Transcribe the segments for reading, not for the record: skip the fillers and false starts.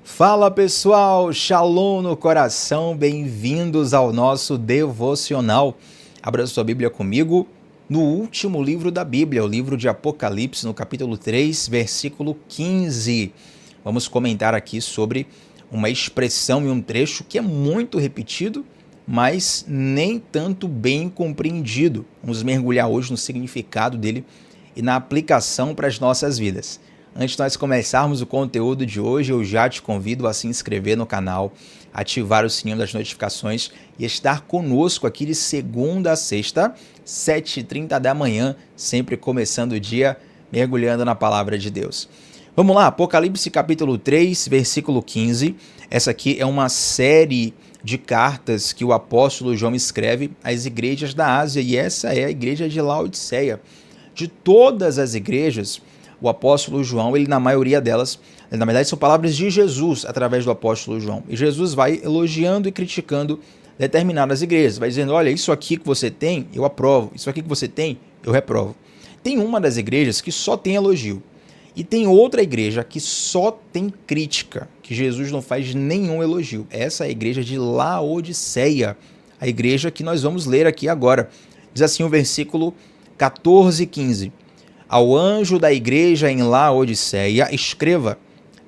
Fala pessoal, Shalom no coração, bem-vindos ao nosso devocional. Abra sua Bíblia comigo no último livro da Bíblia, o livro de Apocalipse, no capítulo 3, versículo 15. Vamos comentar aqui sobre uma expressão e um trecho que é muito repetido, mas nem tanto bem compreendido. Vamos mergulhar hoje no significado dele e na aplicação para as nossas vidas. Antes de nós começarmos o conteúdo de hoje, eu já te convido a se inscrever no canal, ativar o sininho das notificações e estar conosco aqui de segunda a sexta, 7h30 da manhã, sempre começando o dia mergulhando na palavra de Deus. Vamos lá, Apocalipse capítulo 3, versículo 15. Essa aqui é uma série de cartas que o apóstolo João escreve às igrejas da Ásia e essa é a igreja de Laodiceia. De todas as igrejas, o apóstolo João, ele na maioria delas, na verdade são palavras de Jesus através do apóstolo João. E Jesus vai elogiando e criticando determinadas igrejas. Vai dizendo, olha, isso aqui que você tem, eu aprovo. Isso aqui que você tem, eu reprovo. Tem uma das igrejas que só tem elogio. E tem outra igreja que só tem crítica, que Jesus não faz nenhum elogio. Essa é a igreja de Laodiceia, a igreja que nós vamos ler aqui agora. Diz assim o versículo 14 e 15. Ao anjo da igreja em Laodiceia, escreva,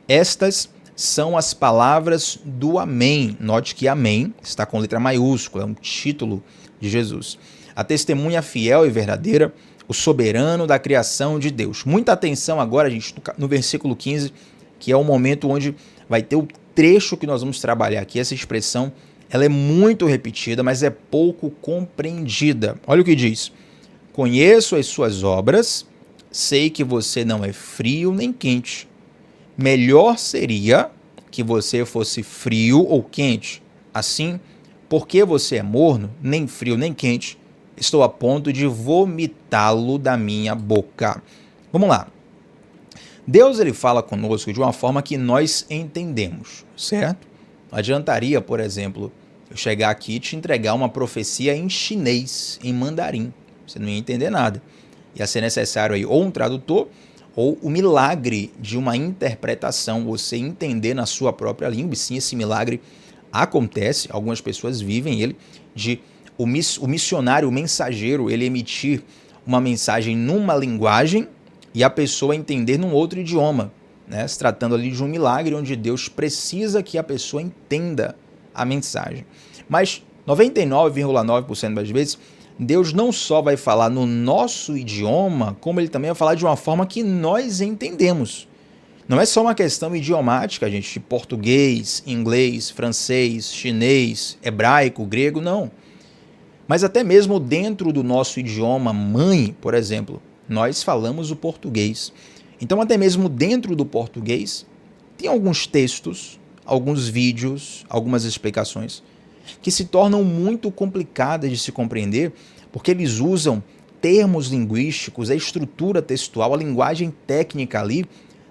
estas são as palavras do Amém. Note que Amém está com letra maiúscula, é um título de Jesus. A testemunha fiel e verdadeira, o soberano da criação de Deus. Muita atenção agora, gente, no versículo 15, que é o momento onde vai ter o trecho que nós vamos trabalhar aqui. Essa expressão, ela é muito repetida, mas é pouco compreendida. Olha o que diz. Conheço as suas obras, sei que você não é frio nem quente. Melhor seria que você fosse frio ou quente. Assim, porque você é morno, nem frio nem quente, estou a ponto de vomitá-lo da minha boca. Vamos lá. Deus ele fala conosco de uma forma que nós entendemos, certo? Não adiantaria, por exemplo, eu chegar aqui e te entregar uma profecia em chinês, em mandarim. Você não ia entender nada. Ia ser necessário aí ou um tradutor ou o milagre de uma interpretação, você entender na sua própria língua. E sim, esse milagre acontece, algumas pessoas vivem ele, de o missionário, o mensageiro, ele emitir uma mensagem numa linguagem e a pessoa entender num outro idioma, né? Se tratando ali de um milagre onde Deus precisa que a pessoa entenda a mensagem. Mas 99,9% das vezes, Deus não só vai falar no nosso idioma, como ele também vai falar de uma forma que nós entendemos. Não é só uma questão idiomática, gente, de português, inglês, francês, chinês, hebraico, grego, não. Mas até mesmo dentro do nosso idioma mãe, por exemplo, nós falamos o português. Então, até mesmo dentro do português, tem alguns textos, alguns vídeos, algumas explicações que se tornam muito complicadas de se compreender, porque eles usam termos linguísticos, a estrutura textual, a linguagem técnica ali,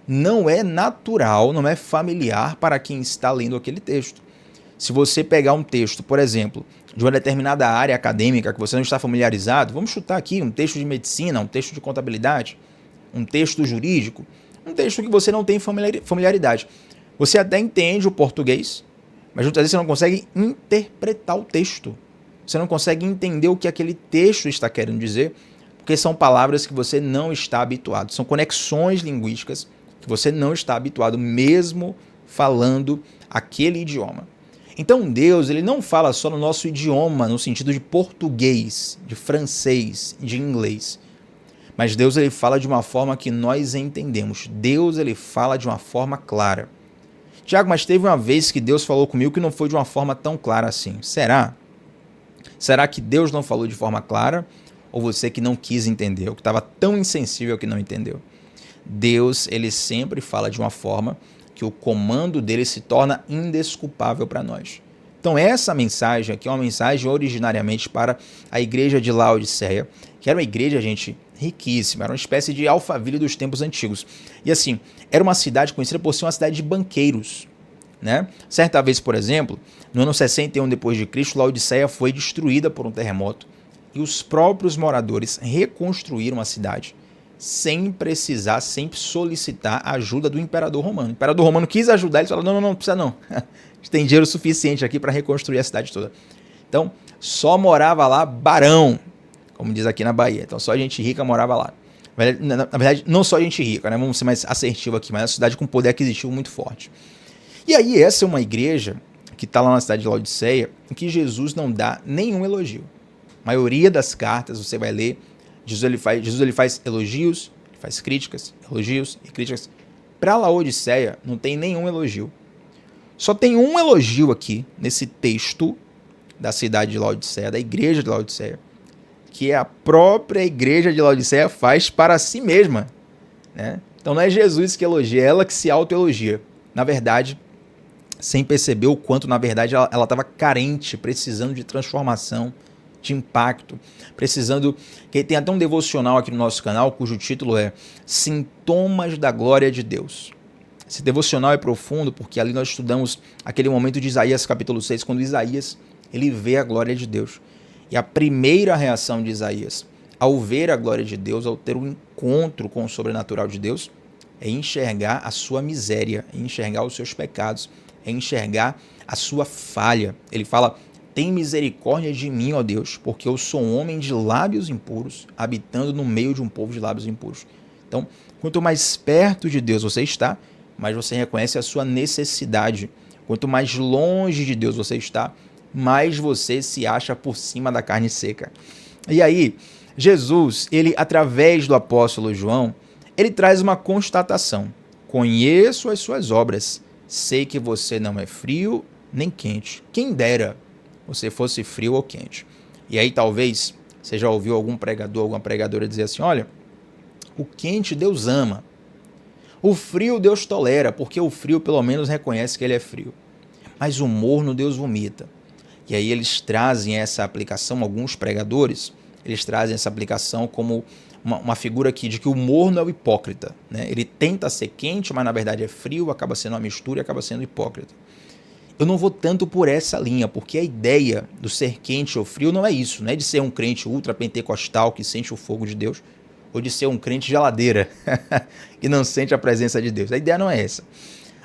não é natural, não é familiar para quem está lendo aquele texto. Se você pegar um texto, por exemplo, de uma determinada área acadêmica que você não está familiarizado, vamos chutar aqui um texto de medicina, um texto de contabilidade, um texto jurídico, um texto que você não tem familiaridade. Você até entende o português, mas muitas vezes você não consegue interpretar o texto. Você não consegue entender o que aquele texto está querendo dizer, porque são palavras que você não está habituado. São conexões linguísticas que você não está habituado, mesmo falando aquele idioma. Então Deus ele não fala só no nosso idioma, no sentido de português, de francês, de inglês. Mas Deus ele fala de uma forma que nós entendemos. Deus ele fala de uma forma clara. Tiago, mas teve uma vez que Deus falou comigo que não foi de uma forma tão clara assim. Será? Será que Deus não falou de forma clara? Ou você que não quis entender, ou que estava tão insensível que não entendeu? Deus, ele sempre fala de uma forma que o comando dele se torna indesculpável para nós. Então essa mensagem aqui é uma mensagem originariamente para a igreja de Laodiceia, que era uma igreja, gente, riquíssima, era uma espécie de Alphaville dos tempos antigos. E assim, era uma cidade conhecida por ser uma cidade de banqueiros, né? Certa vez, por exemplo, no ano 61 depois de Cristo, Laodiceia foi destruída por um terremoto e os próprios moradores reconstruíram a cidade. sem precisar, sem solicitar a ajuda do imperador romano. O imperador romano quis ajudar, eles falaram, não precisa não. A gente tem dinheiro suficiente aqui para reconstruir a cidade toda. Então, só morava lá barão, como diz aqui na Bahia. Então, só gente rica morava lá. Na verdade, não só gente rica, né? Vamos ser mais assertivo aqui, mas é uma cidade com poder aquisitivo muito forte. E aí, essa é uma igreja que está lá na cidade de Laodiceia, em que Jesus não dá nenhum elogio. A maioria das cartas, você vai ler, Jesus ele faz elogios, ele faz críticas, elogios e críticas. Para Laodiceia, não tem nenhum elogio. Só tem um elogio aqui, nesse texto da cidade de Laodiceia, da igreja de Laodiceia, que a própria igreja de Laodiceia faz para si mesma, né? Então não é Jesus que elogia, é ela que se autoelogia. Na verdade, sem perceber o quanto, na verdade, ela estava carente, precisando de transformação, de impacto, precisando... que tem até um devocional aqui no nosso canal, cujo título é Sintomas da Glória de Deus. Esse devocional é profundo, porque ali nós estudamos aquele momento de Isaías capítulo 6, quando Isaías ele vê a glória de Deus. E a primeira reação de Isaías, ao ver a glória de Deus, ao ter um encontro com o sobrenatural de Deus, é enxergar a sua miséria, é enxergar os seus pecados, é enxergar a sua falha. Ele fala, tem misericórdia de mim, ó Deus, porque eu sou um homem de lábios impuros, habitando no meio de um povo de lábios impuros. Então, quanto mais perto de Deus você está, mais você reconhece a sua necessidade. Quanto mais longe de Deus você está, mais você se acha por cima da carne seca. E aí, Jesus, ele, através do apóstolo João, ele traz uma constatação. Conheço as suas obras, sei que você não é frio nem quente. Quem dera você fosse frio ou quente. E aí talvez você já ouviu algum pregador, alguma pregadora dizer assim, olha, o quente Deus ama, o frio Deus tolera, porque o frio pelo menos reconhece que ele é frio. Mas o morno Deus vomita. E aí eles trazem essa aplicação, alguns pregadores, eles trazem essa aplicação como uma figura aqui de que o morno é o hipócrita, né? Ele tenta ser quente, mas na verdade é frio, acaba sendo uma mistura e acaba sendo hipócrita. Eu não vou tanto por essa linha, porque a ideia do ser quente ou frio não é isso, não é de ser um crente ultra-pentecostal que sente o fogo de Deus, ou de ser um crente geladeira que não sente a presença de Deus. A ideia não é essa.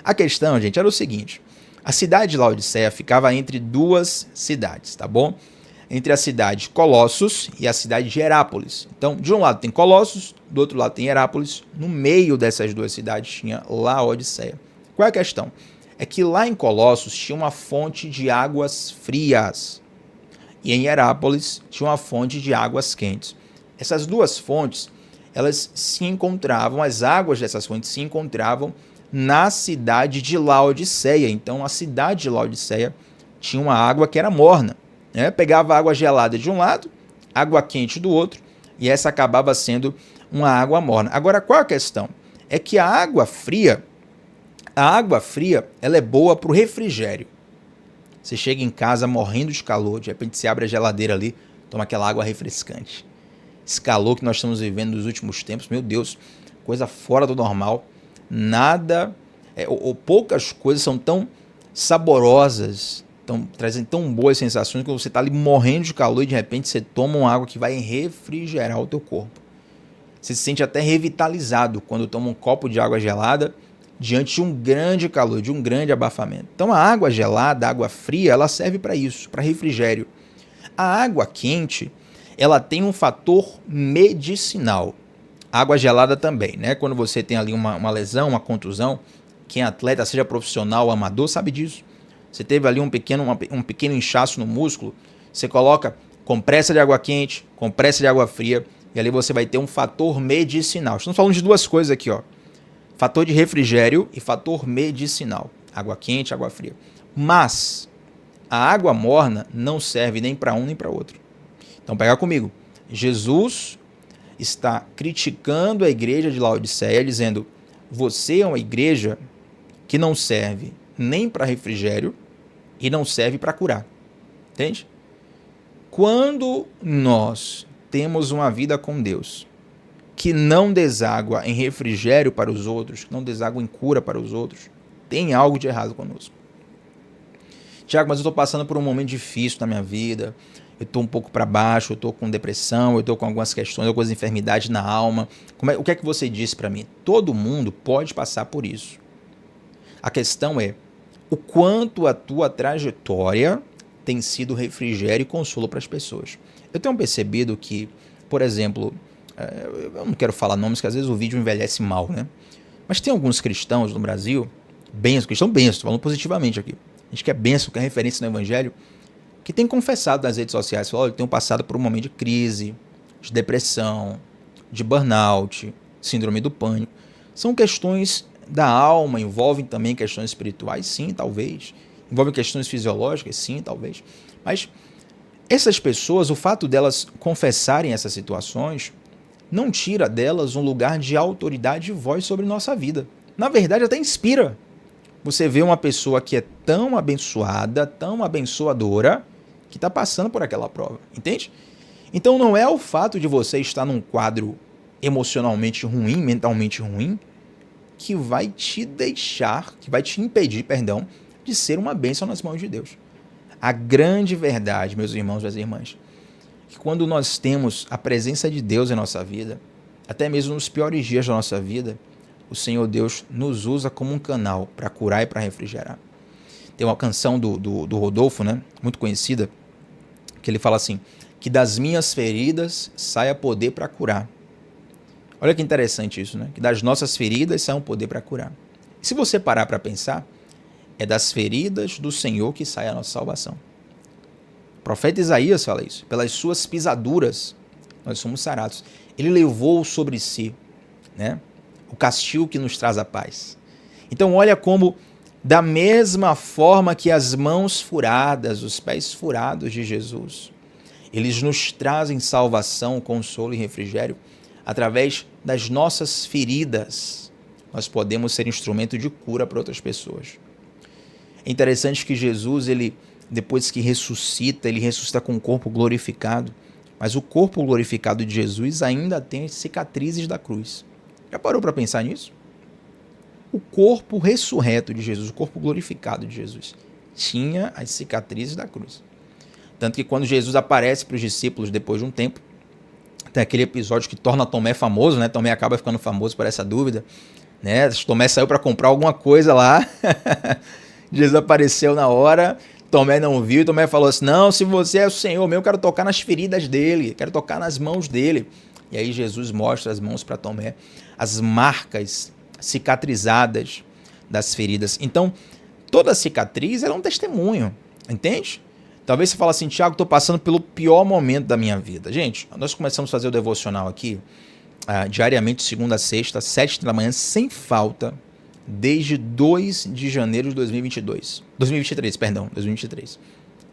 A questão, gente, era o seguinte, a cidade de Laodiceia ficava entre duas cidades, tá bom? Entre a cidade de Colossos e a cidade de Herápolis. Então, de um lado tem Colossos, do outro lado tem Herápolis. No meio dessas duas cidades tinha Laodiceia. Qual é a questão? É que lá em Colossos tinha uma fonte de águas frias. E em Herápolis tinha uma fonte de águas quentes. Essas duas fontes, elas se encontravam, as águas dessas fontes se encontravam na cidade de Laodiceia. Então, a cidade de Laodiceia tinha uma água que era morna, né? Pegava água gelada de um lado, água quente do outro, e essa acabava sendo uma água morna. Agora, qual a questão? É que a água fria, ela é boa para o refrigério. Você chega em casa morrendo de calor, de repente você abre a geladeira ali, toma aquela água refrescante. Esse calor que nós estamos vivendo nos últimos tempos, meu Deus, coisa fora do normal. Nada, ou poucas coisas são tão saborosas, trazem tão boas sensações, que você está ali morrendo de calor e de repente você toma uma água que vai refrigerar o teu corpo. Você se sente até revitalizado quando toma um copo de água gelada diante de um grande calor, de um grande abafamento. Então a água gelada, a água fria, ela serve para isso, para refrigério. A água quente, ela tem um fator medicinal. Água gelada também, né? Quando você tem ali uma lesão, uma contusão, quem é atleta, seja profissional ou amador, sabe disso. Você teve ali um pequeno inchaço no músculo, você coloca compressa de água quente, compressa de água fria, e ali você vai ter um fator medicinal. Estamos falando de duas coisas aqui, ó. Fator de refrigério e fator medicinal. Água quente, água fria. Mas a água morna não serve nem para um nem para outro. Então pega comigo. Jesus está criticando a igreja de Laodiceia, dizendo, você é uma igreja que não serve nem para refrigério e não serve para curar. Entende? Quando nós temos uma vida com Deus que não deságua em refrigério para os outros, que não deságua em cura para os outros, tem algo de errado conosco. Tiago, mas eu estou passando por um momento difícil na minha vida, eu estou um pouco para baixo, eu estou com depressão, eu estou com algumas questões, algumas enfermidades na alma. O que é que você disse para mim? Todo mundo pode passar por isso. A questão é o quanto a tua trajetória tem sido refrigério e consolo para as pessoas. Eu tenho percebido que, por exemplo, eu não quero falar nomes, que às vezes o vídeo envelhece mal, né? Mas tem alguns cristãos no Brasil, cristão benção, estou falando positivamente aqui, a gente quer benção, quer referência no evangelho, que tem confessado nas redes sociais, falou, eu tenho passado por um momento de crise, de depressão, de burnout, síndrome do pânico. São questões da alma, envolvem também questões espirituais, sim, talvez. Envolvem questões fisiológicas, sim, talvez. Mas essas pessoas, o fato delas confessarem essas situações, não tira delas um lugar de autoridade e voz sobre nossa vida. Na verdade, até inspira. Você vê uma pessoa que é tão abençoada, tão abençoadora, que está passando por aquela prova, entende? Então não é o fato de você estar num quadro emocionalmente ruim, mentalmente ruim, que vai te deixar, que vai te impedir, de ser uma bênção nas mãos de Deus. A grande verdade, meus irmãos e minhas irmãs, que quando nós temos a presença de Deus em nossa vida, até mesmo nos piores dias da nossa vida, o Senhor Deus nos usa como um canal para curar e para refrigerar. Tem uma canção do Rodolfo, né, muito conhecida, que ele fala assim, que das minhas feridas saia poder para curar. Olha que interessante isso, né? Que das nossas feridas saia um poder para curar. E se você parar para pensar, é das feridas do Senhor que sai a nossa salvação. O profeta Isaías fala isso. Pelas suas pisaduras, nós somos sarados. Ele levou sobre si, né, o castigo que nos traz a paz. Então olha como, da mesma forma que as mãos furadas, os pés furados de Jesus, eles nos trazem salvação, consolo e refrigério, através das nossas feridas, nós podemos ser instrumento de cura para outras pessoas. É interessante que Jesus, ele, depois que ressuscita, ele ressuscita com o corpo glorificado, mas o corpo glorificado de Jesus ainda tem as cicatrizes da cruz. Já parou para pensar nisso? O corpo ressurreto de Jesus, o corpo glorificado de Jesus, tinha as cicatrizes da cruz. Tanto que quando Jesus aparece para os discípulos depois de um tempo, tem aquele episódio que torna Tomé famoso, né? Tomé acaba ficando famoso por essa dúvida, né? Tomé saiu para comprar alguma coisa lá, Jesus apareceu na hora, Tomé não viu, e Tomé falou assim, não, se você é o Senhor meu, eu quero tocar nas feridas dele, quero tocar nas mãos dele. E aí Jesus mostra as mãos para Tomé, as marcas cicatrizadas das feridas. Então, toda cicatriz é um testemunho, entende? Talvez você fale assim, Tiago, estou passando pelo pior momento da minha vida. Gente, nós começamos a fazer o devocional aqui, diariamente, segunda a sexta, 7 da manhã, sem falta, desde 2 de janeiro de 2023,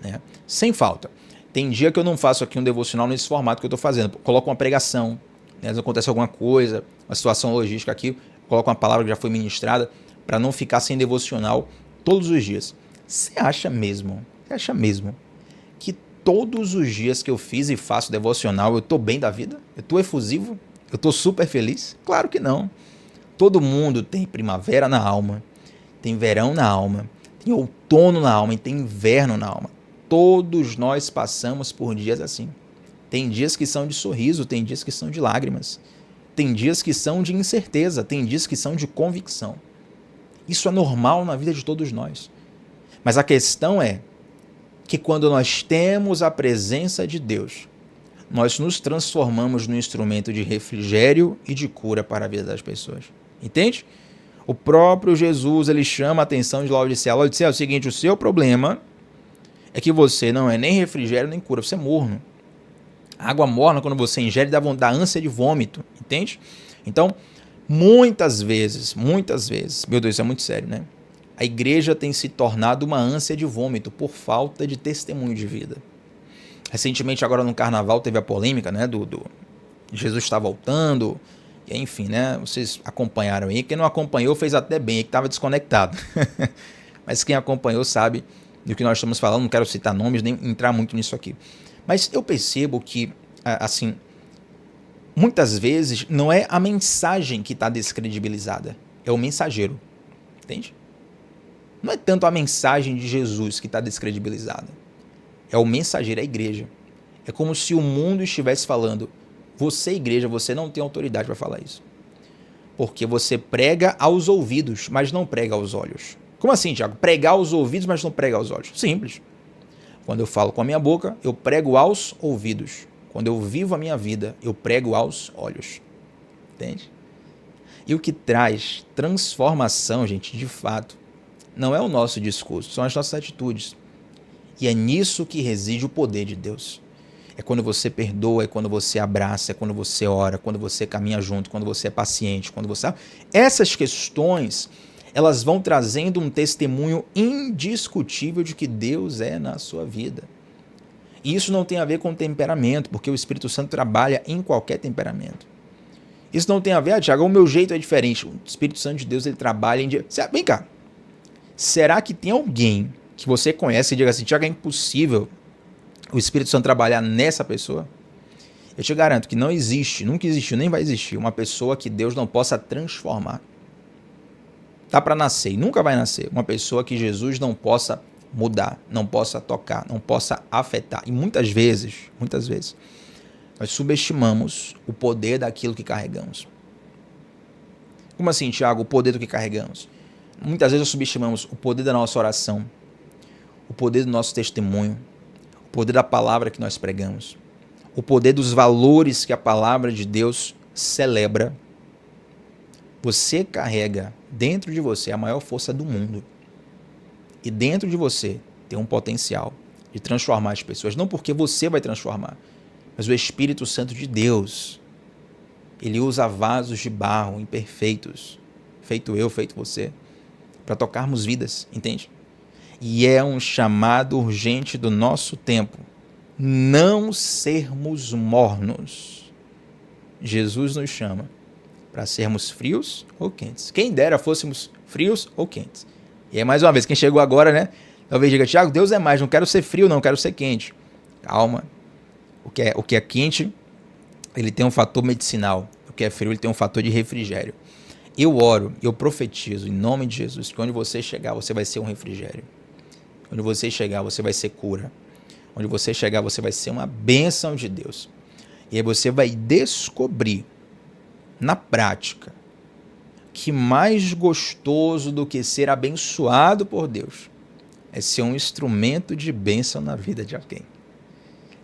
né? Sem falta. Tem dia que eu não faço aqui um devocional nesse formato que eu estou fazendo. Coloco uma pregação, né? Se acontece alguma coisa, uma situação logística aqui, coloco uma palavra que já foi ministrada, para não ficar sem devocional todos os dias. Você acha mesmo que todos os dias que eu fiz e faço devocional eu estou bem da vida? Eu estou efusivo? Eu estou super feliz? Claro que não. Todo mundo tem primavera na alma, tem verão na alma, tem outono na alma e tem inverno na alma. Todos nós passamos por dias assim. Tem dias que são de sorriso, tem dias que são de lágrimas. Tem dias que são de incerteza, tem dias que são de convicção. Isso é normal na vida de todos nós. Mas a questão é que quando nós temos a presença de Deus, nós nos transformamos num instrumento de refrigério e de cura para a vida das pessoas. Entende? O próprio Jesus, ele chama a atenção de Laodicea. Laodicea é o seguinte, o seu problema é que você não é nem refrigério nem cura, você é morno. A água morna, quando você ingere, dá ânsia de vômito, entende? Então, muitas vezes, meu Deus, isso é muito sério, né? A igreja tem se tornado uma ânsia de vômito por falta de testemunho de vida. Recentemente, agora no carnaval, teve a polêmica, né, Jesus está voltando, e enfim, né, vocês acompanharam aí. Quem não acompanhou fez até bem, que estava desconectado. Mas quem acompanhou sabe do que nós estamos falando, não quero citar nomes, nem entrar muito nisso aqui. Mas eu percebo que, assim, muitas vezes não é a mensagem que está descredibilizada, é o mensageiro, entende? Não é tanto a mensagem de Jesus que está descredibilizada, é o mensageiro, a igreja. É como se o mundo estivesse falando: você, igreja, você não tem autoridade para falar isso. Porque você prega aos ouvidos, mas não prega aos olhos. Como assim, Tiago? Pregar aos ouvidos, mas não prega aos olhos. Simples. Quando eu falo com a minha boca, eu prego aos ouvidos. Quando eu vivo a minha vida, eu prego aos olhos. Entende? E o que traz transformação, gente, de fato, não é o nosso discurso, são as nossas atitudes. E é nisso que reside o poder de Deus. É quando você perdoa, é quando você abraça, é quando você ora, quando você caminha junto, quando você é paciente, quando você... Essas questões, elas vão trazendo um testemunho indiscutível de que Deus é na sua vida. E isso não tem a ver com temperamento, porque o Espírito Santo trabalha em qualquer temperamento. Isso não tem a ver, Tiago, o meu jeito é diferente. O Espírito Santo de Deus, ele trabalha em... Vem cá. Será que tem alguém que você conhece e diga assim: Tiago, é impossível o Espírito Santo trabalhar nessa pessoa? Eu te garanto que não existe, nunca existiu, nem vai existir uma pessoa que Deus não possa transformar. Tá para nascer e nunca vai nascer uma pessoa que Jesus não possa mudar, não possa tocar, não possa afetar. E muitas vezes, nós subestimamos o poder daquilo que carregamos. Como assim, Tiago, o poder do que carregamos? Muitas vezes nós subestimamos o poder da nossa oração, o poder do nosso testemunho, o poder da palavra que nós pregamos, o poder dos valores que a palavra de Deus celebra. Você carrega dentro de você a maior força do mundo. E dentro de você tem um potencial de transformar as pessoas. Não porque você vai transformar, mas o Espírito Santo de Deus. Ele usa vasos de barro imperfeitos, feito eu, feito você, para tocarmos vidas, entende? E é um chamado urgente do nosso tempo. Não sermos mornos. Jesus nos chama para sermos frios ou quentes. Quem dera fôssemos frios ou quentes. E aí, mais uma vez, quem chegou agora, né? Talvez diga: Tiago, Deus é mais, não quero ser frio, não, quero ser quente. Calma. O que é quente, ele tem um fator medicinal. O que é frio, ele tem um fator de refrigério. Eu oro, eu profetizo em nome de Jesus que onde você chegar, você vai ser um refrigério. Onde você chegar, você vai ser cura. Onde você chegar, você vai ser uma bênção de Deus. E aí você vai descobrir, na prática, que mais gostoso do que ser abençoado por Deus é ser um instrumento de bênção na vida de alguém.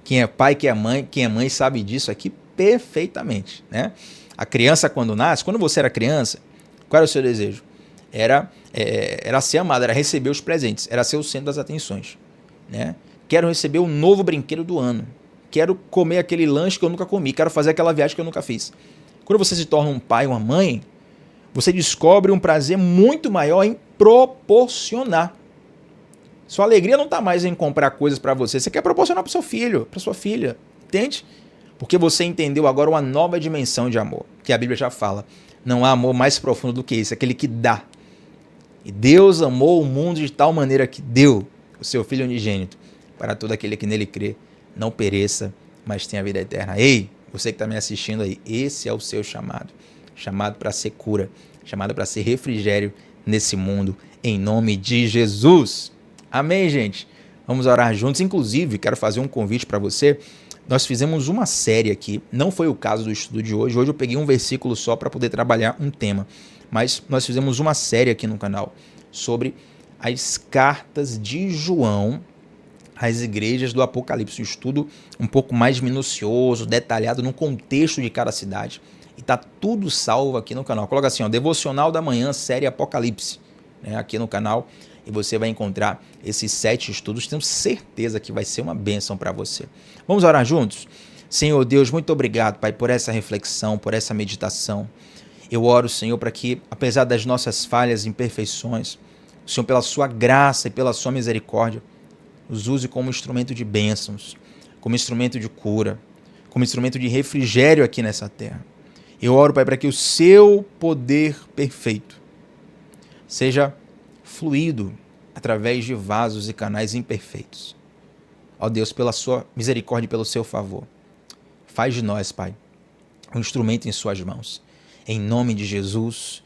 Quem é pai, quem é mãe sabe disso aqui perfeitamente, né? A criança, quando nasce, quando você era criança, qual era o seu desejo? Era ser amado, era receber os presentes, era ser o centro das atenções, né? Quero receber o novo brinquedo do ano, quero comer aquele lanche que eu nunca comi, quero fazer aquela viagem que eu nunca fiz. Quando você se torna um pai, uma mãe, você descobre um prazer muito maior em proporcionar. Sua alegria não está mais em comprar coisas para você, você quer proporcionar para o seu filho, para sua filha, entende? Porque você entendeu agora uma nova dimensão de amor, que a Bíblia já fala. Não há amor mais profundo do que esse, aquele que dá. E Deus amou o mundo de tal maneira que deu o seu Filho unigênito para todo aquele que nele crê, não pereça, mas tenha vida eterna. Ei, você que está me assistindo aí, esse é o seu chamado. Chamado para ser cura, chamado para ser refrigério nesse mundo, em nome de Jesus. Amém, gente? Vamos orar juntos. Inclusive, quero fazer um convite para você. Nós fizemos uma série aqui, não foi o caso do estudo de hoje. Hoje eu peguei um versículo só para poder trabalhar um tema. Mas nós fizemos uma série aqui no canal sobre as cartas de João às igrejas do Apocalipse. Um estudo um pouco mais minucioso, detalhado no contexto de cada cidade. E tá tudo salvo aqui no canal. Coloca assim, ó, Devocional da Manhã, série Apocalipse, né, aqui no canal. E você vai encontrar esses 7 estudos. Tenho certeza que vai ser uma bênção para você. Vamos orar juntos? Senhor Deus, muito obrigado, Pai, por essa reflexão, por essa meditação. Eu oro, Senhor, para que, apesar das nossas falhas e imperfeições, o Senhor, pela sua graça e pela sua misericórdia, nos use como instrumento de bênçãos, como instrumento de cura, como instrumento de refrigério aqui nessa terra. Eu oro, Pai, para que o seu poder perfeito seja fluído através de vasos e canais imperfeitos. Ó Deus, pela sua misericórdia e pelo seu favor, faz de nós, Pai, um instrumento em suas mãos. Em nome de Jesus,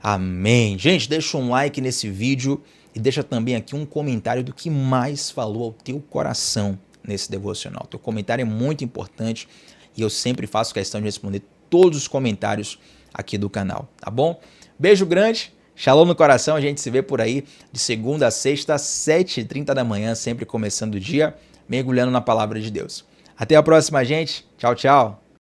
amém. Gente, deixa um like nesse vídeo e deixa também aqui um comentário do que mais falou ao teu coração nesse devocional. Teu comentário é muito importante e eu sempre faço questão de responder todos os comentários aqui do canal, tá bom? Beijo grande, shalom no coração, a gente se vê por aí de segunda a sexta, às 7h30 da manhã, sempre começando o dia, mergulhando na palavra de Deus. Até a próxima, gente. Tchau, tchau.